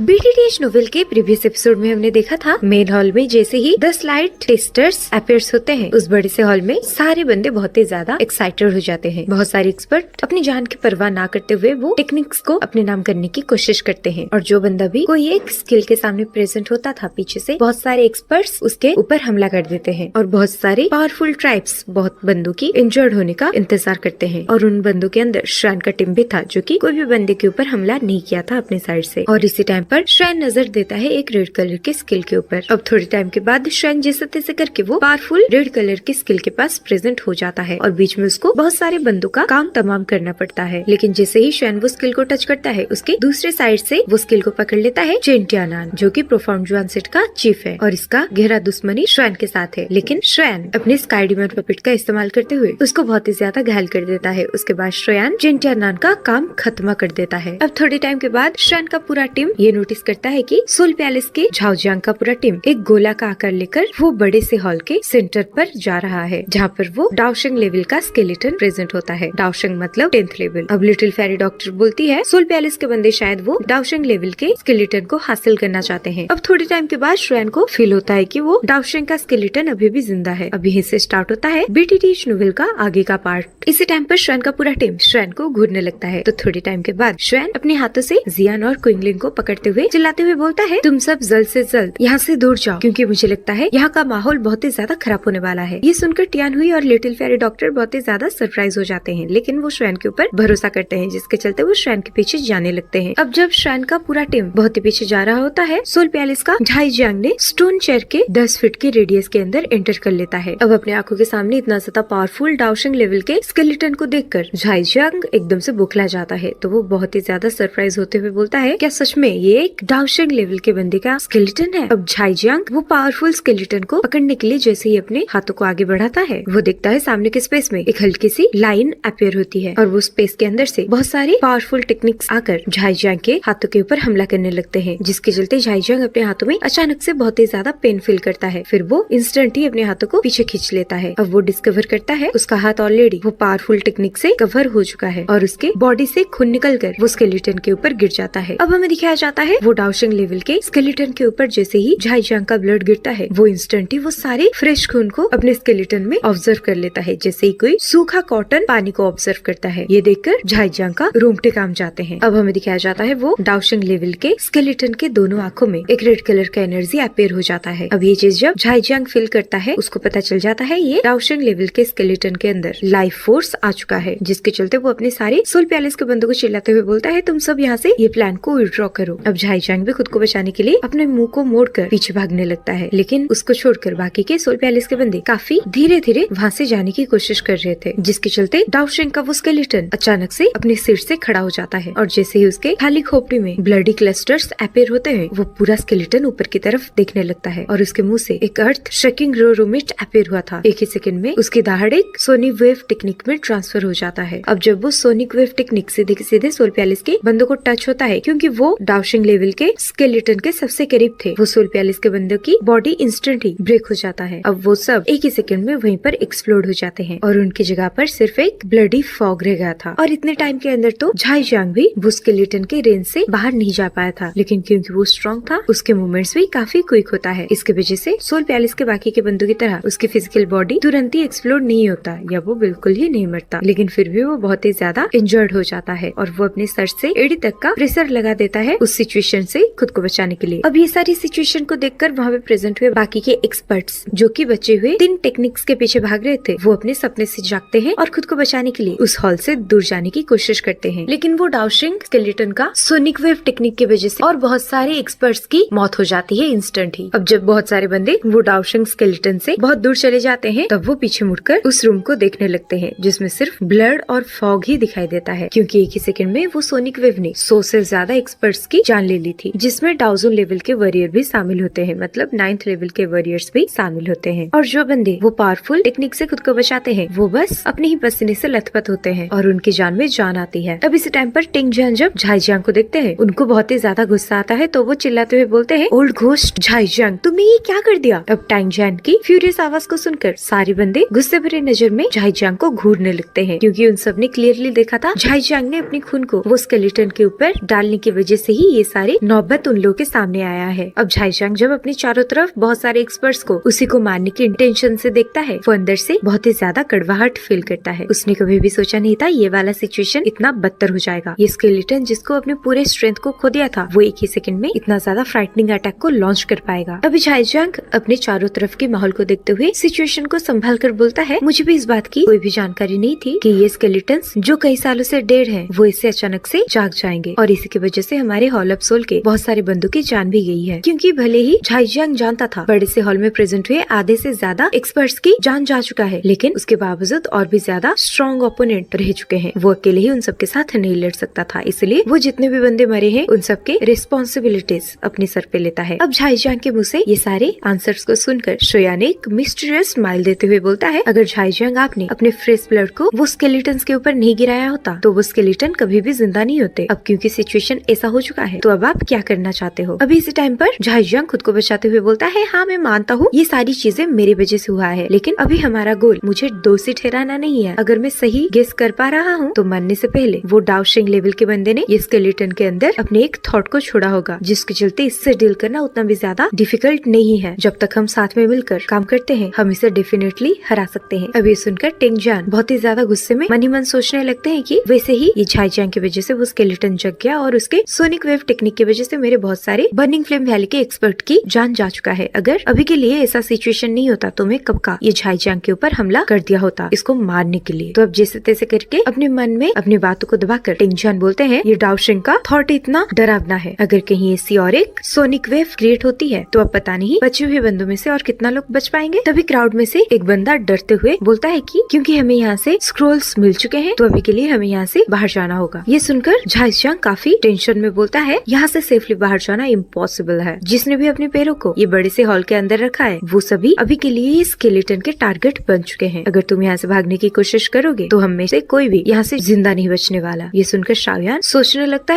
बीटीटीएच novel के previous episode में हमने देखा था मेन हॉल में जैसे ही 10 लाइट टेस्टर्स अपीयर्स होते हैं उस बड़े से हॉल में सारे बंदे बहुत ही ज्यादा एक्साइटेड हो जाते हैं। बहुत सारे एक्सपर्ट अपनी जान की परवाह ना करते हुए वो टेक्निक्स को अपने नाम करने की कोशिश करते हैं और जो बंदा भी कोई एक स्किल के सामने प्रेजेंट होता था पीछे से बहुत सारे एक्सपर्ट्स उसके ऊपर हमला कर देते हैं और बहुत सारे पावरफुल ट्राइब्स बहुत बंदों की इंजर्ड होने का इंतजार करते हैं और उन बंदों के अंदर श्राइन का टीम भी था जो कि कोई भी बंदे के ऊपर हमला नहीं किया था अपने साइड से। और इसी टाइम पर श्राइन नजर देता है एक रेड कलर के स्किल के ऊपर। अब थोड़े टाइम के बाद श्राइन जैसे तैसे करके वो पावरफुल रेड कलर के स्किल के पास प्रेजेंट हो जाता है और बीच में उसको बहुत सारे बंदों का काम तमाम करना पड़ता है। लेकिन जैसे ही श्राइन वो स्किल को टच करता है उसके दूसरे साइड से वो स्किल को पकड़ लेता है चेंटियानान जो की प्रोफाउंड जुआन सेट का चीफ है और इसका गहरा दुश्मनी श्राइन के साथ है। लेकिन श्राइन अपने स्काई डिमन पपेट का इस्तेमाल करते हुए उसको बहुत ही ज्यादा घायल कर देता है। उसके बाद श्राइन चेंटियानान का काम खत्म कर देता है। अब थोड़े टाइम के बाद श्राइन का पूरा टीम ये नोटिस करता है कि सोल पैलेस के झाओजियांग का पूरा टीम एक गोला का आकार लेकर वो बड़े से हॉल के सेंटर पर जा रहा है जहाँ पर वो डाओशेंग लेवल का स्केलेटन प्रेजेंट होता है। डाओशेंग मतलब 10th लेवल। अब लिटिल फेरी डॉक्टर बोलती है सोल पैलेस के बंदे शायद वो डाओशेंग लेवल के स्केलेटन को हासिल करना चाहते हैं। अब थोड़े टाइम के बाद श्राइन को फील होता है कि वो डाओशेंग का स्केलेटन अभी भी जिंदा है। अब यहीं से स्टार्ट होता है बीटीटीएच नोवेल का आगे का पार्ट। इसी टाइम पर श्राइन का पूरा टीम श्राइन को घूरने लगता है। तो थोड़े टाइम के बाद श्राइन अपने हाथों से जियान और क्विंगलिन को पकड़ते हुए चिल्लाते हुए बोलता है तुम सब जल्द से जल्द यहाँ से दूर जाओ क्योंकि मुझे लगता है यहाँ का माहौल बहुत ही ज्यादा खराब होने वाला है। ये सुनकर टियान हुई और लिटिल फेरी डॉक्टर बहुत ही ज्यादा सरप्राइज हो जाते हैं लेकिन वो श्राइन के ऊपर भरोसा करते हैं जिसके चलते वो श्राइन के पीछे जाने लगते हैं। अब जब श्राइन का पूरा टीम बहुत ही पीछे जा रहा होता है सोल पैलेस का झाईजियांग ने स्टोन चेयर के 10 फीट के रेडियस के अंदर एंटर कर लेता है। अब अपने आंखों के सामने इतना ज्यादा पावरफुल डाओशेंग लेवल के स्केलेटन को देखकर झाईजियांग एकदम से बौखला जाता है। तो वो बहुत ही ज्यादा सरप्राइज होते हुए बोलता है क्या सच में ये एक डाओशेंग लेवल के बंदे का स्केलेटन है। अब झाईजियांग वो पावरफुल स्केलेटन को पकड़ने के लिए जैसे ही अपने हाथों को आगे बढ़ाता है वो देखता है सामने के स्पेस में एक हल्की सी लाइन अपीयर होती है और वो स्पेस के अंदर से बहुत सारे पावरफुल टेक्निक्स आकर झाईजियांग के हाथों के ऊपर हमला करने लगते हैं जिसके चलते झाईजियांग अपने हाथों में अचानक से बहुत ही ज्यादा पेन फील करता है। फिर वो इंस्टेंट ही अपने हाथों को पीछे खींच लेता है। अब वो डिस्कवर करता है उसका हाथ ऑलरेडी वो पावरफुल टेक्निक से कवर हो चुका है और उसके बॉडी से खून निकल कर वो स्केलेटन के ऊपर गिर जाता है। अब हमें दिखाया जाता है वो डाओशेंग लेवल के स्केलेटन के ऊपर जैसे ही झाईजियांग का ब्लड गिरता है वो इंस्टेंट ही वो सारे फ्रेश खून को अपने स्केलेटन में ऑब्जर्व कर लेता है जैसे ही कोई सूखा कॉटन पानी को ऑब्जर्व करता है। ये देखकर झाईजियांग का रोंगटे काम जाते हैं। अब हमें दिखाया जाता है वो डाओशेंग लेवल के स्केलेटन के दोनों आंखों में एक रेड कलर का एनर्जी अपीयर हो जाता है। अब ये चीज जब झाईजियांग फील करता है उसको पता चल जाता है ये डाओशेंग लेवल के स्केलेटन के अंदर लाइफ फोर्स आ चुका है जिसके चलते वो अपने सारे सोल पैलेस के बंदों को चिल्लाते हुए बोलता है तुम सब यहाँ से ये प्लान को विड्रॉ करो। अब झाईजियांग भी खुद को बचाने के लिए अपने मुंह को मोड़कर पीछे भागने लगता है लेकिन उसको छोड़कर बाकी के सोल पैलेस के बंदे काफी धीरे धीरे वहाँ से जाने की कोशिश कर रहे थे जिसके चलते डाओशेंग का वो स्केलेटन अचानक से अपने सिर से खड़ा हो जाता है और जैसे ही उसके खाली खोपड़ी में ब्लडी क्लस्टर्स अपीयर होते हैं वो पूरा स्केलेटन ऊपर की तरफ देखने लगता है और उसके मुंह से एक अर्थ शेकिंग रोरोमिट अपीयर हुआ था। एक ही सेकंड में उसकी दहाड़ एक सोनिक वेव टेक्निक में ट्रांसफर हो जाता है। अब जब वो सोनिक वेव टेक्निक सीधे सीधे सोल पैलेस के बंदों को टच होता है क्योंकि वो डाओशेंग लेवल के स्केलेटन के सबसे करीब थे वो सोल पैलेस के बंदों की बॉडी इंस्टेंट ही ब्रेक हो जाता है। अब वो सब एक ही सेकंड में वहीं पर एक्सप्लोड हो जाते हैं और उनकी जगह पर सिर्फ एक ब्लडी फॉग रह गया था। और इतने टाइम के अंदर तो झाईजियांग भी वो स्केलेटन के रेंज से बाहर नहीं जा पाया था लेकिन क्योंकि वो स्ट्रॉन्ग था उसके मूवमेंट्स भी काफी क्विक होता है। इसके वजह से सोल पैलेस के बाकी के बंदों की तरह उसकी फिजिकल बॉडी तुरंत ही एक्सप्लोड नहीं होता या वो बिल्कुल ही नहीं मरता लेकिन फिर भी वो बहुत ही ज्यादा इंजर्ड हो जाता है और वो अपने सर से एड़ी तक का प्रेशर लगा देता है उस सिचुएशन से खुद को बचाने के लिए। अब ये सारी सिचुएशन को देखकर वहाँ पे प्रेजेंट हुए बाकी के एक्सपर्ट्स जो कि बचे हुए 3 टेक्निक्स के पीछे भाग रहे थे वो अपने सपने से जागते हैं और खुद को बचाने के लिए उस हॉल से दूर जाने की कोशिश करते हैं। लेकिन वो डाओशेंग स्केलेटन का सोनिक वेव टेक्निक की वजह से और बहुत सारे एक्सपर्ट्स की मौत हो जाती है इंस्टेंट ही। अब जब बहुत सारे बंदे वो डाओशेंग स्केलेटन से बहुत दूर चले जाते हैं तब वो पीछे मुड़कर उस रूम को देखने लगते हैं जिसमें सिर्फ ब्लड और फॉग ही दिखाई देता है क्योंकि एक ही सेकंड में वो सोनिक वेव ने 100 से ज्यादा एक्सपर्ट्स की जान ले ली थी जिसमें 1000 लेवल के वॉरियर भी शामिल होते हैं मतलब 9th लेवल के वॉरियर्स भी शामिल होते हैं। और जो बंदे वो पावरफुल टेक्निक से खुद को बचाते हैं वो बस अपने ही पसीने से लथपथ होते हैं और उनकी जान में जान आती है। अब इसी टाइम पर टिंगजियान जब झाईजियांग को देखते हैं उनको बहुत ही ज्यादा गुस्सा आता है तो वो चिल्लाते हुए बोलते हैं ओल्ड घोस्ट झाईजियांग तुमने ये क्या कर दिया। अब टिंगजियान की फ्यूरियस आवाज को सुनकर सारे बंदे गुस्से भरे नजर में झाईजियांग को घूरने लगते हैं क्योंकि उन सब ने क्लियरली देखा था झाईजियांग ने अपनी खून को वो स्केलेटन के ऊपर डालने की वजह से ही ये सारी नौबत उन लोगों के सामने आया है। अब झाइशांग जब अपने चारों तरफ बहुत सारे एक्सपर्ट्स को उसी को मारने की इंटेंशन से देखता है, वो अंदर से बहुत ही ज्यादा कड़वाहट फील करता है। उसने कभी भी सोचा नहीं था ये वाला सिचुएशन इतना बदतर हो जाएगा। ये स्केलेटन जिसको अपने पूरे स्ट्रेंथ को खो दिया था, वो एक ही सेकंड में इतना ज्यादा फ्राइटनिंग अटैक को लॉन्च कर पाएगा। अभी झाइशांग अपने चारों तरफ के माहौल को देखते हुए सिचुएशन को संभाल कर बोलता है, मुझे भी इस बात की कोई भी जानकारी नहीं थी कि ये स्केलेटन्स जो कई सालों से डेड हैं, वो इससे अचानक से जाग जाएंगे और इसी की वजह से हमारे हॉल ऑफ सोल के बहुत सारे बंदों की जान भी गई है। क्योंकि भले ही झाइशांग जानता था बड़े से हॉल में प्रेजेंट हुए आधे से ज्यादा एक्सपर्ट्स की जान जा चुका है, लेकिन उसके बावजूद और भी ज्यादा स्ट्रॉन्ग ओपोनेंट रह चुके हैं। वो अकेले ही उन सबके साथ नहीं लड़ सकता था, इसलिए वो जितने भी बंदे मरे हैं उन सबके रिस्पॉन्सिबिलिटीज अपने सर पे लेता है। अब झाइशांग के मुंह से ये सारे आंसर्स को सुनकर श्रेयान एक मिस्टीरियस स्माइल देते हुए बोलता है, अगर झाइशांग आपने अपने फ्रेश ब्लड को वो स्केलेटन्स के ऊपर नहीं गिराया होता तो वो स्केलेटन कभी भी जिंदा नहीं होते। अब क्योंकि सिचुएशन ऐसा हो चुका है, तो अब आप क्या करना चाहते हो? अभी इसी टाइम पर झाइशांग खुद को बचाते हुए बोलता है, हाँ मैं मानता हूँ ये सारी चीजें मेरी वजह से हुआ है, लेकिन अभी हमारा गोल मुझे दोषी ठहराना नहीं है। अगर मैं सही गेस कर पा रहा हूँ तो मरने से पहले वो डाउशिंग लेवल के बंदे ने ये स्केलेटन के अंदर अपने एक थॉट को छोड़ा होगा, जिसके चलते इससे डील करना उतना भी ज्यादा डिफिकल्ट नहीं है। जब तक हम साथ में मिलकर काम करते हैं, हम इसे डेफिनेटली हरा सकते हैं। अभी सुनकर टिंगजान बहुत ही ज्यादा गुस्से में मन ही मन सोचने लगते हैं कि वैसे ही ये झाइशांग की वजह से वो स्केलेटन जग गया और उसके सोनिक वेव टेक्निक की वजह से मेरे बहुत सारे बर्निंग फ्लेम वैली के एक्सपर्ट की जान जा चुका है। अगर अभी के लिए ऐसा सिचुएशन नहीं होता तो मैं कब का ये झाइशांग के ऊपर हमला कर दिया होता इसको मारने के लिए। तो अब जैसे तैसे करके अपने मन में अपनी बातों को दबाकर टिंगजान बोलते हैं, ये डाउशिंग का थॉट इतना डरावना है, अगर कहीं ऐसी और एक सोनिक वेव क्रिएट होती है तो अब पता नहीं बचे हुए बंदों में से और कितना लोग बच पाएंगे। तभी क्राउड में से एक बंदा डरते हुए बोलता है कि क्योंकि हमें यहाँ से स्क्रोल्स मिल चुके हैं तो अभी के लिए हमें यहाँ से बाहर जाना होगा। ये सुनकर झाइशांग काफी टेंशन में बोलता है, यहाँ से सेफली बाहर जाना इम्पॉसिबल है। जिसने भी अपने पैरों को ये बड़े से हॉल के अंदर रखा है वो सभी अभी के लिए स्केलेटन के टारगेट बन चुके हैं। अगर तुम यहाँ से भागने की कोशिश करोगे तो हम में से कोई भी यहाँ से जिंदा नहीं बचने वाला। ये सुनकर शाओयान सोचने लगता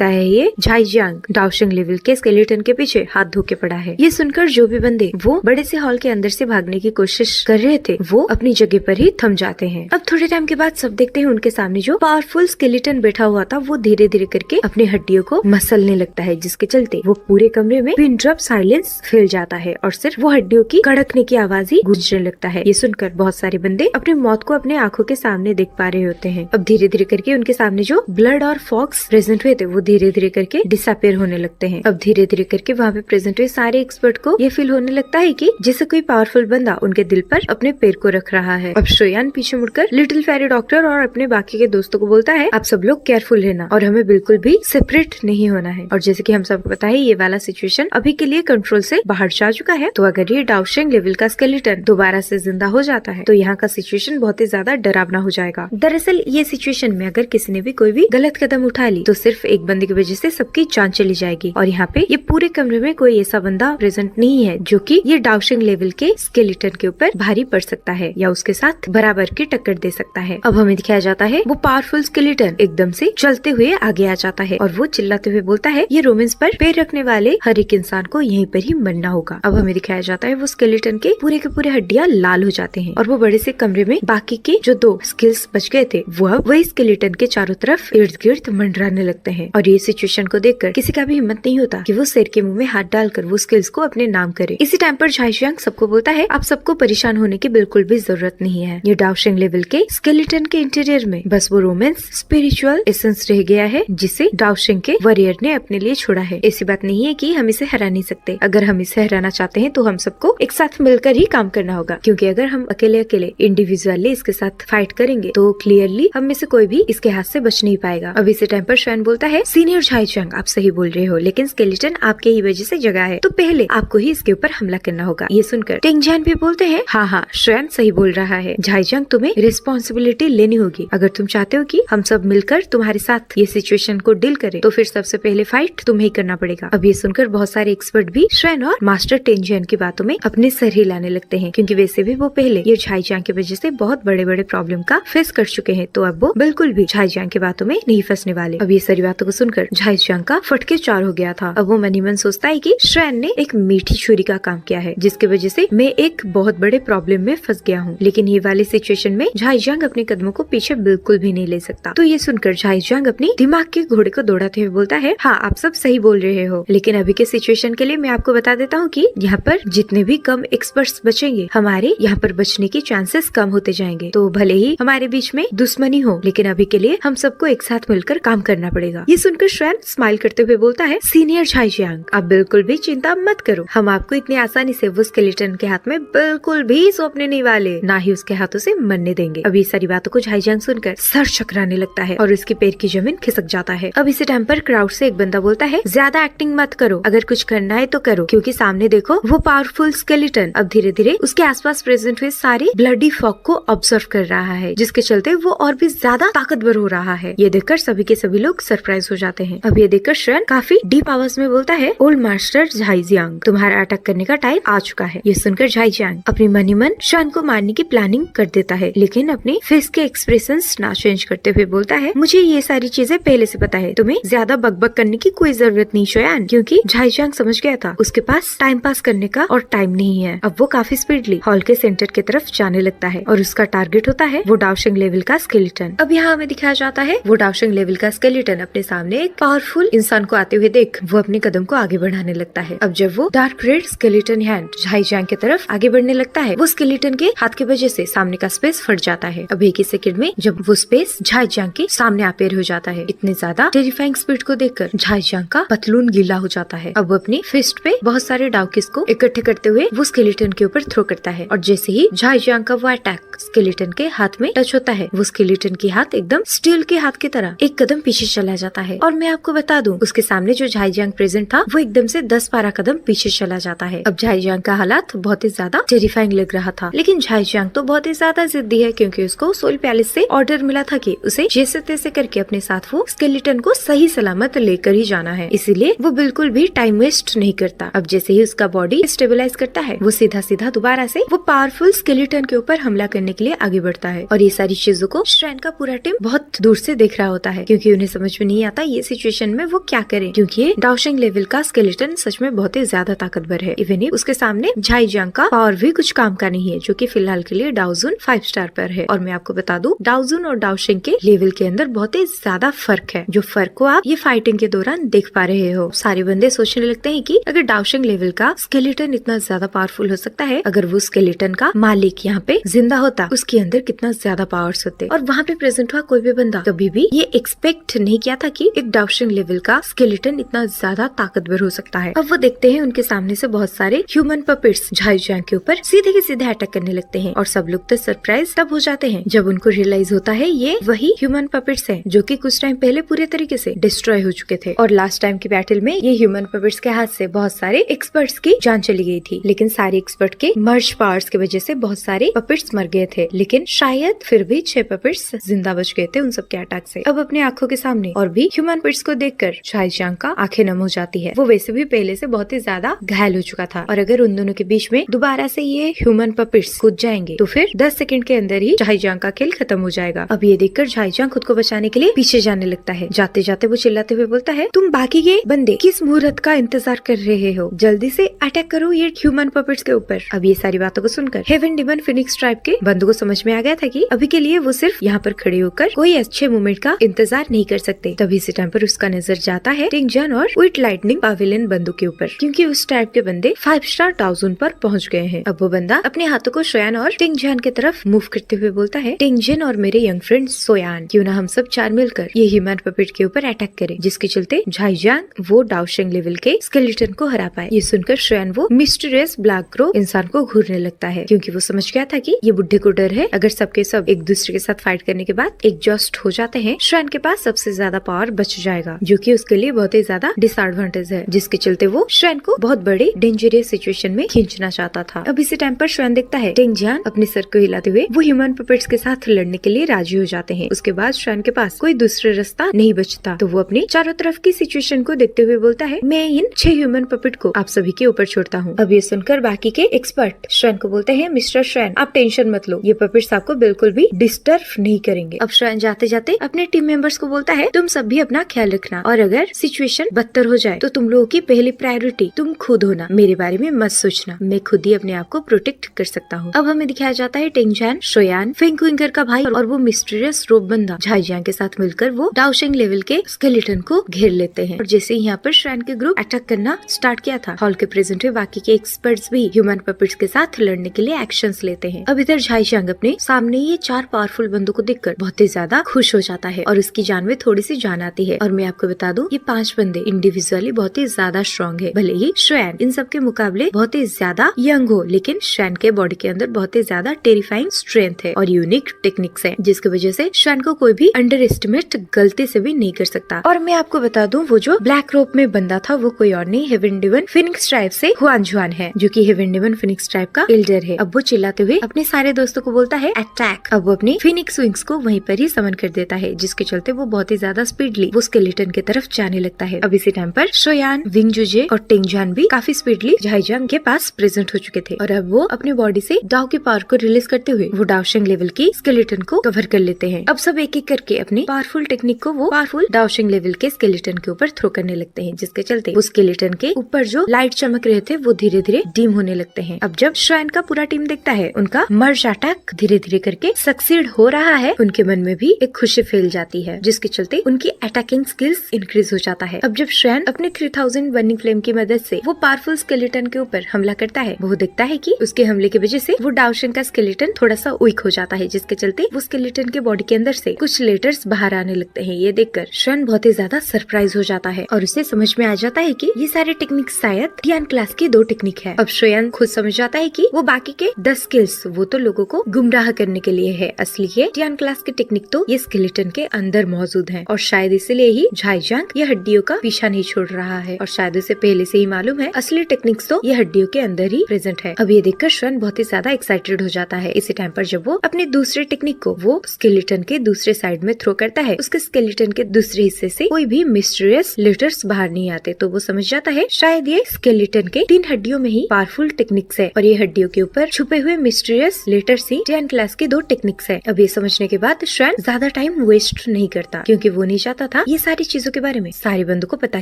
है ये झाइशांग डाउशिंग लेवल के स्केलेटन के पीछे हाथ धो के पड़ा है। ये सुनकर जो भी बंदे वो बड़े से हॉल के अंदर से भागने की कोशिश कर रहे थे वो अपनी जगह पर ही थम जाते हैं। अब थोड़े टाइम के बाद सब देखते हैं उनके सामने जो पावरफुल स्केलेटन बैठा हुआ था वो धीरे धीरे करके अपनी हड्डियों को मसलने लगता है, जिसके चलते वो पूरे कमरे में पिन ड्रॉप साइलेंस फैल जाता है और सिर्फ वो हड्डियों की कड़कने की आवाज ही गूंजने लगता है। ये सुनकर बहुत सारे बंदे अपनी मौत को अपने आंखों के सामने देख पा रहे होते हैं। अब धीरे धीरे करके उनके सामने जो ब्लड और फॉक्स प्रेजेंट हुए थे वो धीरे धीरे करके डिसअपियर होने लगते हैं। अब धीरे धीरे करके वहाँ पे प्रेजेंट हुए सारे एक्सपर्ट को ये फील होने लगता है कि जैसे कोई पावरफुल बंदा उनके दिल पर अपने पैर को रख रहा है। अब श्रेयान पीछे मुड़कर लिटिल फेरी डॉक्टर और अपने बाकी के दोस्तों को बोलता है, आप सब लोग केयरफुल रहना और हमें बिल्कुल भी सेपरेट नहीं होना है। और जैसे कि हम सबको पता है ये वाला सिचुएशन अभी के लिए कंट्रोल से बाहर जा चुका है, तो अगर ये डाउशिंग लेवल का स्केलेटन दोबारा से जिंदा हो जाता है तो यहाँ का सिचुएशन बहुत ही ज्यादा डरावना हो जाएगा। दरअसल ये सिचुएशन में अगर किसी ने भी कोई भी गलत कदम उठा ली तो सिर्फ एक बंदे की वजह से सबकी जान चली जाएगी और यहाँ पे ये पूरे कमरे में कोई ऐसा बंदा प्रेजेंट नहीं है जो कि ये डाउशिंग लेवल के स्केलेटन के ऊपर भारी पड़ सकता है या उसके साथ बराबर की टक्कर दे सकता है। अब हमें दिखाया जाता है वो पावरफुल स्केलेटन एकदम से चलते हुए आगे आ जाता है और वो चिल्लाते हुए बोलता है, ये रोमेंस पर पैर रखने वाले हर एक इंसान को यहीं पर ही मरना होगा। अब हमें दिखाया जाता है वो स्केलेटन के पूरे हड्डियां लाल हो जाते हैं और वो बड़े से कमरे में बाकी के जो 2 स्किल्स बच गए थे वो अब वही स्केलेटन के चारों तरफ इर्द गिर्द मंडराने लगते हैं। और ये सिचुएशन को देखकर किसी का भी हिम्मत नहीं होता कि वो शेर के मुंह में हाथ डालकर वो स्किल्स को अपने नाम करे। इसी टाइम पर झाइशांग सबको बोलता है, आप सबको परेशान होने की बिल्कुल भी जरूरत नहीं है। ये डाउशिंग लेवल के स्केलेटन के इंटीरियर में बस वो रोमेंस स्पिरिचुअल एसेंस रह गया है जिसे डाउशिंग के वॉरियर ने अपने लिए छोड़ा है। ऐसी बात नहीं है कि हम इसे हरा नहीं सकते। अगर हम इसे हराना चाहते हैं तो हम सबको एक साथ मिलकर ही काम करना होगा, क्योंकि अगर हम अकेले इंडिविजुअली इसके साथ फाइट करेंगे तो क्लियरली हम में से कोई भी इसके हाथ से बच नहीं पाएगा। अब इसी टाइम पर श्वेन बोलता है, सीनियर झाइशांग आप सही बोल रहे हो, लेकिन स्केलेटन आपके ही वजह से जगा है तो पहले आपको ही इसके ऊपर हमला करना होगा। ये सुनकर टिंगजान भी बोलते हैं, हाँ श्वेन सही बोल रहा है, झाइशांग तुम्हें रिस्पॉन्सिबिलिटी लेनी होगी। अगर तुम चाहते हो कि हम सब मिलकर तुम्हारे साथ ये सिचुएशन को डील करें तो फिर सबसे पहले फाइट तुम्हें ही करना पड़ेगा। अब ये सुनकर बहुत सारे एक्सपर्ट भी श्वेन और मास्टर टिंगजान की बातों में अपने सर हिलाने लगते हैं, क्योंकि वैसे भी वो पहले ये झाइशांग की वजह से बहुत बड़े बड़े प्रॉब्लम का फेस कर चुके हैं, तो अब वो बिल्कुल भी झाइशांग की बातों में नहीं फंसने वाले। अब ये सारी बातों को सुनकर झाइशांग का फटके चार हो गया था। अब वो मन ही मन सोचता है कि श्वेन ने एक मीठी छुरी का काम किया है जिसकी वजह से मैं एक बहुत बड़े प्रॉब्लम में फंस गया हूँ, लेकिन ये वाली सिचुएशन में झाइशांग अपने कदमों को पीछे बिल्कुल भी नहीं ले सकता। तो ये सुनकर झाइशांग अपनी दिमाग के घोड़े को दौड़ाते हुए बोलता है, हाँ आप सब सही बोल रहे हो, लेकिन अभी के सिचुएशन के लिए मैं आपको बता देता हूँ कि यहाँ पर जितने भी कम एक्सपर्ट्स बचेंगे हमारे यहाँ पर बचने की चांसेस कम होते जाएंगे। तो भले ही हमारे बीच में दुश्मनी हो, लेकिन अभी के लिए हम सबको एक साथ मिलकर काम करना पड़ेगा। ये सुनकर श्वेन स्माइल करते हुए बोलता है, सीनियर झाइजियांग आप बिल्कुल भी चिंता मत करो, हम आपको इतनी आसानी से वो स्केलेटन के हाथ में बिल्कुल भी सौंपने नहीं वाले, ना ही उसके हाथों से मरने देंगे। अब ये सारी बातों को झाइजियांग सुनकर सर चकराने लगता है और उसके पैर की जमीन खिसक जाता है। अब इसी टाइम पर क्राउड से एक बंदा बोलता है, ज्यादा एक्टिंग मत करो, अगर कुछ करना है तो करो, क्योंकि सामने देखो वो पावरफुल स्केलेटन अब धीरे धीरे उसके आसपास प्रेजेंट हुए सारी ब्लडी फॉग को ऑब्जर्व कर रहा है, जिसके चलते वो और भी ज्यादा ताकतवर हो रहा है। ये देखकर सभी के सभी लोग सरप्राइज हो जाते हैं। अब ये देखकर श्वेन काफी डीप आवाज में बोलता है, ओल्ड मास्टर झाइजियांग तुम्हारा अटैक करने का टाइम आ चुका है। ये सुनकर झाइजियांग अपनी मनी मन श्वेन को मारने की प्लानिंग कर देता है, लेकिन अपने फेस के एक्सप्रेशंस ना चेंज करते हुए बोलता है, मुझे ये सारी चीजें पहले से पता है, तुम्हें ज्यादा बकबक करने की कोई जरूरत नहीं श्वेन, क्योंकि झाइजियांग समझ गया था उसके पास टाइम पास करने का और टाइम नहीं है। अब वो काफी स्पीडली हॉल के सेंटर की तरफ जाने लगता है और उसका टारगेट होता है वो डाओशिंग लेवल का स्केलेटन। अब यहाँ हमें दिखाया जाता है वो डाओशिंग लेवल का स्केलेटन अपने सामने एक पावरफुल इंसान को आते हुए देख वो अपने कदम को आगे बढ़ाने लगता है। अब जब वो डार्क रेड स्केलेटन हैंड झाइजियांग की तरफ आगे बढ़ने लगता है, वो स्केलेटन के हाथ की वजह से सामने का स्पेस फट जाता है। अब एक ही सेकंड में जब वो स्पेस झाइजियांग के सामने अपेयर हो जाता है। इतने ज्यादा टेरिफाइंग स्पीड को देखकर झाइजियांग का पतलून गीला हो जाता है। अब वो अपनी फिस्ट पे बहुत सारे डाउकिस को इकट्ठे करते हुए वो स्केलेटन के ऊपर थ्रो करता है, और जैसे ही झाइजियांग का वो अटैक स्केलेटन के हाथ में टच होता है, वो स्केलेटन की हाथ एकदम स्टील के हाथ की तरह एक कदम पीछे चला जाता है। और मैं आपको बता दूं, उसके सामने जो झाइजियांग प्रेजेंट था वो एकदम से 10-12 कदम पीछे चला जाता है। अब झाइजियांग का हालात बहुत ही ज्यादा टेरिफाइंग लग रहा था, लेकिन झाइजियांग तो बहुत ही ज्यादा जिद्दी है, क्योंकि उसको सोल पैलेस से ऑर्डर मिला था कि उसे जैसे तैसे करके अपने साथ वो स्केलेटन को सही सलामत लेकर ही जाना है, इसीलिए वो बिल्कुल भी टाइम वेस्ट नहीं करता। अब जैसे ही उसका बॉडी स्टेबलाइज करता है, वो सीधा सीधा दोबारा से वो पावरफुल स्केलेटन के ऊपर हमला करने के लिए आगे बढ़ता है। और ये सारी चीजों को श्वेन का पूरा टीम बहुत दूर से देख रहा होता है, क्योंकि उन्हें समझ में नहीं आता ये सिचुएशन में वो क्या करे, क्योंकि ये डाओशिंग लेवल का स्केलेटन सच में बहुत ही ज्यादा ताकतवर है। इवन उसके सामने झाइजियांग का पावर भी कुछ काम का नहीं है, जो कि फिलहाल के लिए डाओजुन 5 स्टार पर है। और मैं आपको बता दूं, डाओजुन और डाओशिंग के लेवल के अंदर बहुत ही ज्यादा फर्क है, जो फर्क को आप ये फाइटिंग के दौरान देख पा रहे हो। सारे बंदे सोचने लगते हैं कि अगर डाओशिंग लेवल का स्केलेटन इतना ज्यादा पावरफुल हो सकता है, अगर वो स्केलेटन का मालिक यहाँ पे जिंदा होता, उसके अंदर कितना ज्यादा पावर्स होते। और वहाँ पे प्रेजेंट हुआ कोई भी बंदा कभी भी ये एक्सपेक्ट नहीं किया था कि एक डाओशिंग लेवल का स्केलेटन इतना ज्यादा ताकतवर हो सकता है। अब वो देखते हैं उनके सामने से बहुत सारे ह्यूमन पपेट्स झाइजियांग के ऊपर सीधे के सीधे अटैक करने लगते हैं, और सब लोग तो सरप्राइज तब हो जाते हैं जब उनको रियलाइज होता है ये वही ह्यूमन पपेट्स हैं, जो कि कुछ टाइम पहले पूरे तरीके से डिस्ट्रॉय हो चुके थे। और लास्ट टाइम की बैटल में ये ह्यूमन पपेट्स के हाथ से बहुत सारे एक्सपर्ट्स की जान चली गई थी, लेकिन सारे एक्सपर्ट के मर्ज पावर्स की वजह से बहुत सारे पपेट्स मर गए थे, लेकिन शायद फिर भी 6 पपेट्स जिंदा बच गए थे उन सब के अटैक से। अब अपने आंखों के सामने और भी ह्यूमन पपेट्स को देखकर झाइजियांग का आंखें नम हो जाती है। वो वैसे भी पहले से बहुत ही ज्यादा घायल हो चुका था, और अगर उन दोनों के बीच में दोबारा से ये ह्यूमन पपेट्स कूद जाएंगे तो फिर 10 सेकंड के अंदर ही झाइजियांग का खेल खत्म हो जाएगा। अब ये देखकर झाइजियांग खुद को बचाने के लिए पीछे जाने लगता है। जाते जाते वो चिल्लाते हुए बोलता है, तुम बाकी के बंदे किस मुहूर्त का इंतजार कर रहे हो, जल्दी से अटैक करो ये ह्यूमन पपेट्स के ऊपर। अब ये सारी बातों को सुनकर हेवन डिमन फिनिक्स ट्राइब के बंदों को समझ में आ गया था कि अभी के लिए वो सिर्फ यहाँ पर खड़े होकर कोई अच्छे मोमेंट का इंतजार नहीं कर सकते। तभी इसी टाइम पर उसका नजर जाता है टिंगजन और विट लाइटनिंग पावेलियन बंदों के ऊपर, क्योंकि उस टाइप के बंदे 5 स्टार डाओजुन पर पहुंच गए हैं। अब वो बंदा अपने हाथों को श्वेन और टिंगजन की तरफ मूव करते हुए बोलता है, टिंगजन और मेरे यंग फ्रेंड सोयान, क्यों ना हम सब 4 मिलकर ये ह्यूमन पपेट के ऊपर अटैक करें, जिसके चलते झाइजियांग वो डाओशिंग लेवल के स्केलेटन को हरा पाए। ये सुनकर श्वेन वो मिस्टीरियस ब्लैक ग्रो इंसान को घूरने लगता है, क्योंकि वो समझ गया था कि ये बुढ़े को डर है, अगर सबके सब एक दूसरे के साथ फाइट करने के बाद एग्जॉस्ट हो जाते हैं, श्वेन के पास सबसे ज्यादा पावर बच जाएगा, जो कि उसके लिए बहुत ही ज्यादा डिसएडवांटेज है, जिसके चलते वो श्वेन को बहुत बड़ी डेंजरस सिचुएशन में खींचना चाहता था। अब इसी टाइम पर श्वेन देखता है टिंगजन अपने सर को हिलाते हुए वो ह्यूमन पपेट्स के साथ लड़ने के लिए राजी हो जाते हैं। उसके बाद श्वेन के पास कोई दूसरा रास्ता नहीं बचता, तो वो अपनी चारों तरफ की सिचुएशन को देखते हुए बोलता है, मैं इन 6 ह्यूमन पपेट को आप सभी के ऊपर छोड़ता हूँ। अब ये सुनकर बाकी के एक्सपर्ट श्वेन को बोलते हैं, मिस्टर श्वेन आप टेंशन मत लो, ये पपेट्स आपको बिल्कुल भी डिस्टर्ब नहीं करेंगे। अब श्वेन जाते जाते अपने टीम मेंबर्स को बोलता है, तुम सब भी अपना ख्याल रखना, और अगर सिचुएशन बदतर हो जाए तो तुम लोगों की पहली प्रायोरिटी तुम खुद होना, मेरे बारे में मत सोचना, मैं खुद ही अपने आप को प्रोटेक्ट कर सकता हूँ। अब हमें दिखाया जाता है टिंगजन, सोयान, फेंगक्विंगर का भाई और वो मिस्टीरियस रोब बंदा झाइजियांग के साथ मिलकर वो डाओशिंग लेवल के स्केलेटन को घेर लेते हैं। और जैसे ही यहाँ पर श्रैन के ग्रुप अटैक करना स्टार्ट किया था, हॉल के प्रेजेंट हुए बाकी के एक्सपर्ट्स भी ह्यूमन पपेट्स के साथ लड़ने के लिए एक्शंस लेते हैं। अब इधर झाईचांग अपने सामने ये 4 पावरफुल बंदों को देखकर बहुत ही ज्यादा खुश हो जाता है और उसकी जान में थोड़ी सी जान आती है। और मैं आपको बता दूं, ये 5 बंदे इंडिविजुअली बहुत ही ज्यादा स्ट्रॉन्ग है। भले ही श्रैन इन सब के मुकाबले बहुत ही ज्यादा यंग हो, लेकिन श्रैन के बॉडी के अंदर बहुत ही ज्यादा टेरिफाइंग स्ट्रेंथ है और यूनिक टेक्निक्स है, जिसकी वजह से श्रैन को कोई भी अंडर एस्टिमेट गलती से भी नहीं कर सकता। और मैं आपको बता दूं, वो जो ब्लैक रोप में बंदा था वो कोई और नहीं, हेवन डेमन फिनिक्स ट्राइब से हुआन जुआन है, जो कि हेवन डेमन फिनिक्स ट्राइब का एल्डर है। अब वो चिल्लाते हुए अपने सारे दोस्तों को बोलता है अटैक। अब वो अपने फिनिक्स विंग्स को वहीं पर ही समन कर देता है, जिसके चलते वो बहुत ही ज्यादा स्पीडली वो स्केलेटन की तरफ जाने लगता है। अब इसी टाइम पर शोयान, विंग जुजे और टेंगजान भी काफी स्पीडली झाईजांग के पास प्रेजेंट हो चुके थे और अब वो अपनी बॉडी से डाउ की पावर को रिलीज करते हुए वो डाउशिंग लेवल की स्केलेटन को कवर कर लेते हैं। अब सब एक एक करके अपनी पावरफुल टेक्निक को वो पावरफुल डाउशिंग लेवल के स्केलेटन के ऊपर थ्रो करने लगते हैं, जिसके चलते वो स्केलेटन के ऊपर जो लाइट चमक रहे थे वो धीरे धीरे डिम होने लगते हैं। अब जब श्राइन का पूरा टीम देखता है उनका मर्ज अटैक धीरे धीरे करके सक्सीड हो रहा है, उनके मन में भी एक खुशी फैल जाती है, जिसके चलते उनकी अटैकिंग स्किल्स इंक्रीज हो जाता है। अब जब श्राइन अपने 3000 बर्निंग फ्लेम की मदद से वो पावरफुल स्केलेटन के ऊपर हमला करता है, वो देखता है कि उसके हमले की वजह से वो डाउशिंग का स्केलेटन थोड़ा सा वीक हो जाता है, जिसके चलते वो स्केलेटन के बॉडी के अंदर से कुछ लेटर्स बाहर आने लगते हैं। ये देखकर श्राइन बहुत ही ज्यादा सरप्राइज हो जाता है और उसे समझ में आ जाता है कि ये सारे टेक्निक शायद टियान क्लास की 2 टेक्निक है। अब श्रेयन खुद समझ जाता है कि वो बाकी के 10 स्किल्स वो तो लोगों को गुमराह करने के लिए है, असली है टियान क्लास की टेक्निक तो ये स्केलेटन के अंदर मौजूद है और शायद इसलिए ही झाईजांग ये हड्डियों का पीछा नहीं छोड़ रहा है और शायद उसे पहले से ही मालूम है असली टेक्निक्स तो ये हड्डियों के अंदर ही प्रेजेंट है। अब ये देखकर श्रेयन बहुत ही ज्यादा एक्साइटेड हो जाता है। इसी टाइम पर जब वो अपने दूसरे टेक्निक को वो स्केलेटन के दूसरे साइड में थ्रो करता है, उसके स्केलेटन के दूसरे हिस्से से कोई भी मिस्टीरियस लेटर्स बाहर नहीं आते, तो वो समझ जाता है शायद ये स्केलेटन के 3 हड्डियों में ही पावरफुल टेक्निक्स है और ये हड्डियों के ऊपर छुपे हुए मिस्टीरियस लेटर्स ही टियान क्लास की 2 टेक्निक्स है। अब ये समझने के बाद श्रेयन ज्यादा टाइम वेस्ट नहीं करता, क्योंकि वो नहीं चाहता था ये सारी चीजों के बारे में सारे बंदों को पता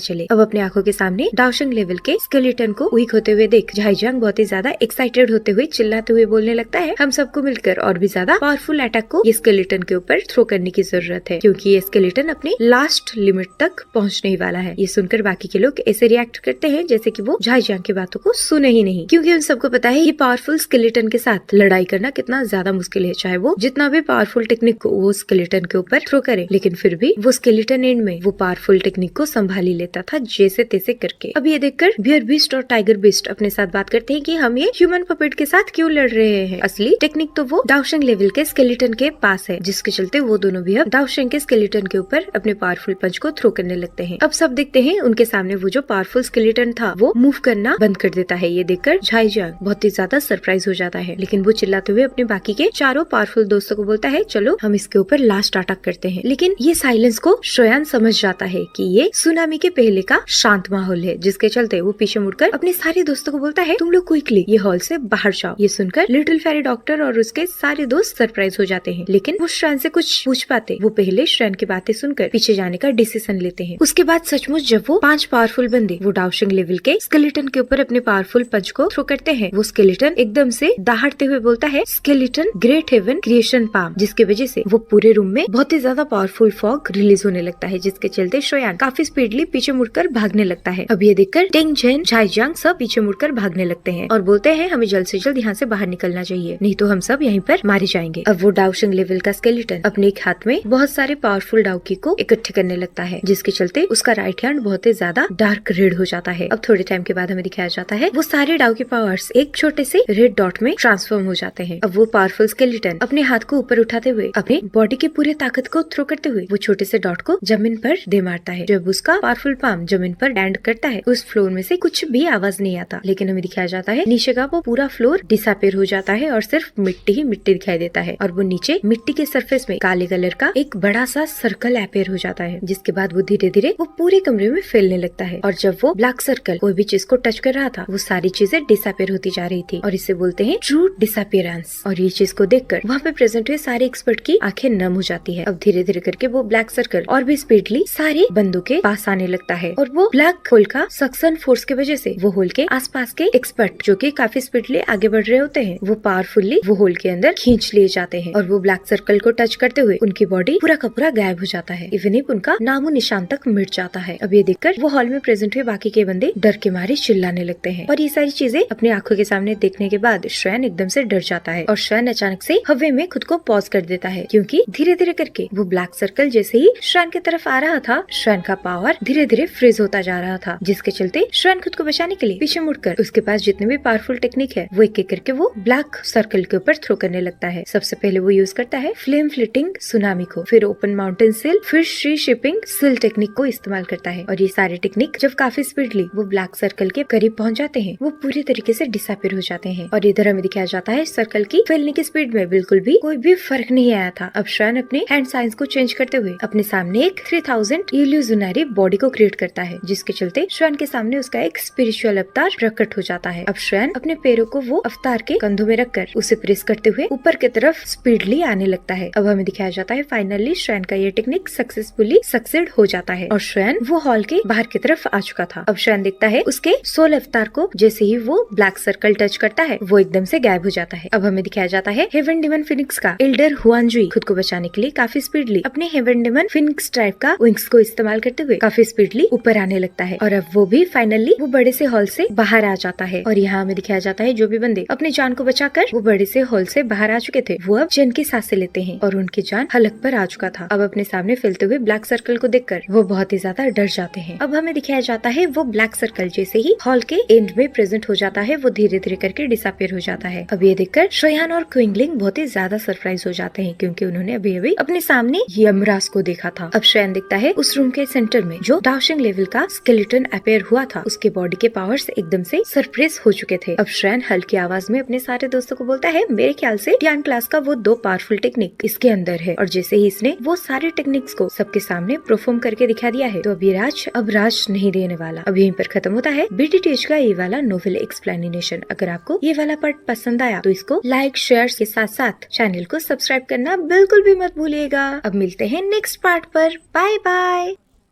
चले। अब अपने आंखों के सामने डाउशिंग लेवल के स्केलेटन को वीक होते हुए देख झाईजांग बहुत ही ज्यादा एक्साइटेड होते हुए चिल्लाते हुए बोलने लगता है, हम सबको मिलकर और भी ज्यादा पावरफुल अटैक को ये स्केलेटन के ऊपर थ्रो करने की जरूरत है, क्योंकि ये स्केलेटन अपने लास्ट लिमिट तक पहुंचने ही वाला है। ये सुनकर बाकी के लोग ऐसे रिएक्ट करते हैं जैसे कि वो झाईजांग की बातों को सुने ही नहीं, क्योंकि उन सबको पता है ये पावरफुल स्केलेटन के साथ लड़ाई करना कितना ज्यादा मुश्किल है। चाहे वो जितना भी पावरफुल टेक्निक को वो स्केलेटन के ऊपर थ्रो करे, लेकिन फिर भी वो स्केलेटन एंड में वो पावरफुल टेक्निक को संभाल ही लेता था जैसे तैसे करके। अब ये देखकर बियर बीस्ट और टाइगर बीस्ट अपने साथ बात करते हैं कि हम ये ह्यूमन पपेट के साथ क्यों लड़ रहे हैं, असली टेक्निक तो वो डाउशिंग लेवल के स्केलेटन के पास है, जिसके चलते वो दोनों भी अब डाउशिंग के स्केलेटन के ऊपर अपने पावरफुल पंच को थ्रो करने लगते हैं। अब सब देखते हैं उनके सामने वो जो पावरफुल स्केलेटन था वो मूव करना बंद कर देता है। ये देखकर झाईजांग बहुत ही ज्यादा सरप्राइज हो जाता है, लेकिन वो चिल्लाते हुए अपने बाकी के 4 पावरफुल दोस्तों को बोलता है, चलो हम इसके ऊपर लास्ट अटैक करते हैं। लेकिन ये साइलेंस को श्रेयन समझ जाता है कि ये सुनामी के पहले का शांत माहौल है, जिसके चलते वो पीछे मुड़कर अपने सारे दोस्तों को बोलता है, तुम लोग क्विकली ये हॉल से बाहर जाओ। ये सुनकर लिटिल फेरी डॉक्टर और उसके सारे दोस्त सरप्राइज हो जाते हैं, लेकिन वो श्रेयन से कुछ पूछ पाते, वो पहले श्रेयन की बातें सुनकर पीछे जाने का डिसीजन लेते हैं। उसके बाद सचमुच जब वो 5 पावरफुल बंदे वो डाउशिंग लेवल के स्केलेटन के ऊपर अपने पावरफुल पंच को थ्रो करते हैं, वो स्केलेटन एकदम से दहाड़ते हुए बोलता है, skeleton great heaven creation palm, जिसकी वजह से वो पूरे रूम में बहुत ही ज्यादा पावरफुल फॉग रिलीज होने लगता है, जिसके चलते श्रेयन काफी स्पीडली पीछे मुड़कर भागने लगता है। अब ये देखकर टेंगजेन, झाईजांग सब पीछे मुड़कर भागने लगते हैं और बोलते हैं, हमें जल्द से जल्द यहाँ से बाहर निकलना चाहिए, नहीं तो हम सब यहीं पर मारे जाएंगे। अब वो डाउशिंग लेवल का स्केलेटन अपने एक हाथ में बहुत सारे पावरफुल डाउकी को इकट्ठे करने लगता है, जिसके चलते उसका राइट हैंड बहुत ही ज्यादा डार्क रेड हो जाता है। अब थोड़े टाइम के बाद हमें दिखाया जाता है वो सारे डाउकी पावर्स एक छोटे से रेड डॉट में ट्रांसफॉर्म हो जाते हैं। अब वो पावरफुल स्केलेटन अपने हाथ को ऊपर उठाते हुए अपने बॉडी की पूरे ताकत को थ्रो करते हुए वो छोटे से डॉट को जमीन पर दे मारता है। जब उसका पावरफुल पाम जमीन पर लैंड करता है, उस फ्लोर में से कुछ भी आवाज नहीं आता, लेकिन हमें दिखाया जाता है नीचे का वो पूरा फ्लोर डिसअपीयर हो जाता है और सिर्फ मिट्टी ही मिट्टी दिखाई देता है और वो नीचे मिट्टी के सरफेस में काले कलर का एक बड़ा सा सर्कल अपीयर हो जाता है, जिसके बाद वो धीरे धीरे वो पूरे कमरे में फैलने लगता है और जब वो ब्लैक सर्कल कोई भी चीज को टच कर रहा था वो सारी चीजें डिसअपीयर होती जा रही थी और इसे बोलते हैं ट्रू डिसअपीयरेंस। और ये चीज को देखकर वहाँ पे प्रेजेंट हुए सारे एक्सपर्ट की आंखें नम हो जाती है। अब धीरे धीरे करके वो ब्लैक सर्कल और भी स्पीडली सारे बंदों के पास आने लगता है और वो ब्लैक होल का सक्शन फोर्स की वजह से वो होल के आसपास के एक्सपर्ट जो कि काफी स्पीडली आगे बढ़ रहे होते हैं वो पावरफुली वो होल के अंदर खींच लिए जाते हैं और वो ब्लैक सर्कल को टच करते हुए उनकी बॉडी पूरा का पूरा गायब हो जाता है। इवन इफ उनका नामो निशान तक मिट जाता है। अब ये देखकर वो हॉल में प्रेजेंट हुए बाकी के बंदे डर के मारे चिल्लाने लगते हैं और ये सारी चीजें अपनी आंखों के सामने देखने के बाद श्रेयन एकदम से डर जाता है और श्रेयन अचानक से हवा में खुद को पॉज कर देता है, क्योंकि धीरे धीरे करके वो ब्लैक सर्कल जैसे ही श्रेयन की तरफ आ रहा था, श्रेयन का पावर धीरे धीरे फ्रीज होता जा रहा था, जिसके चलते श्रेयन खुद को बचाने के लिए पीछे मुड़कर उसके पास जितने भी पावरफुल टेक्निक है वो एक एक करके वो ब्लैक सर्कल के ऊपर थ्रो करने लगता है। सबसे पहले वो यूज करता है फ्लेम फ्लिटिंग सुनामी को, फिर ओपन माउंटेन सिल, फिर शी शिपिंग सिल टेक्निक को इस्तेमाल करता है और ये सारे टेक्निक जब काफी स्पीडली वो ब्लैक सर्कल के करीब पहुंच जाते हैं वो पूरी तरीके से डिसअपीयर हो जाते हैं। और इधर हमें दिखाया जाता है सर्कल की फैलने की स्पीड में बिल्कुल भी कोई भी फर्क नहीं आया था। अब श्रेयन अपने हैंड साइंस को चेंज करते हुए अपने सामने एक 3000 इल्यूजनरी बॉडी को क्रिएट करता है, जिसके चलते श्रेयन के सामने उसका एक स्पिरिचुअल अवतार प्रकट हो जाता है। अब श्रेयन अपने पैरों को वो अवतार के कंधों में रखकर उसे प्रेस करते हुए ऊपर की तरफ स्पीडली आने लगता है। अब हमें दिखाया जाता है फाइनली श्रेयन का ये टेक्निक सक्सेसफुली सक्सेड हो जाता है और श्रेयन वो हॉल के बाहर की तरफ आ चुका था। अब श्रेयन देखता है उसके सोल अवतार को जैसे ही वो ब्लैक सर्कल टच करता है वो एकदम से गायब हो जाता है। अब हमें दिखाया जाता है हेवन डेमन फिनिक्स का एल्डर हुआनजुई खुद को बचाने के लिए काफी स्पीडली अपने हेवन डेमन फिनिक्स टाइप का विंग्स को इस्तेमाल करते हुए काफी स्पीडली ऊपर आने लगता है और अब वो भी फाइनली वो बड़े से हॉल से बाहर आ जाता है। और यहाँ हमें दिखाया जाता है जो भी बंदे अपनी जान को बचाकर वो बड़े से हॉल से बाहर आ चुके थे वो अब चैन की सांसें लेते हैं और उनकी जान हलक पर आ चुका था। अब अपने सामने फैलते हुए ब्लैक सर्कल को देखकर वो बहुत ही ज्यादा डर जाते हैं। अब हमें दिखाया जाता है वो ब्लैक सर्कल जैसे ही हॉल के एंड में प्रेजेंट हो जाता है वो धीरे धीरे करके डिसअपीयर हो जाता है। अब ये देखकर श्रेयान और क्विंगलिंग बहुत ही ज्यादा सरप्राइज हो जाते हैं, क्योंकि उन्होंने अभी अभी अपने सामने यमराज को देखा था। अब श्रेयान देखता है उस रूम के सेंटर में जो डाउशिंग लेवल का स्केलेटन अपीयर हुआ था उसके बॉडी के पावर्स एकदम से सरप्रेस हो चुके थे। अब श्रेयान हल्की आवाज में अपने सारे दोस्तों को बोलता है मेरे ख्याल से ध्यान क्लास का वो 2 पावरफुल टेक्निक इसके अंदर है, और जैसे ही इसने वो सारे टेक्निक्स को सबके सामने परफॉर्म करके दिखा दिया है तो अभी अब राज नहीं रहने वाला। अब यहीं पर खत्म होता है बीटीटीएच का ये वाला नोवेल एक्सप्लेनेशन। अगर आपको ये वाला पार्ट पसंद आया तो इसको लाइक शेयर के साथ साथ चैनल को सब्सक्राइब करना बिल्कुल भी मत भूलिएगा। अब मिलते हैं नेक्स्ट पार्ट पर। Bye bye.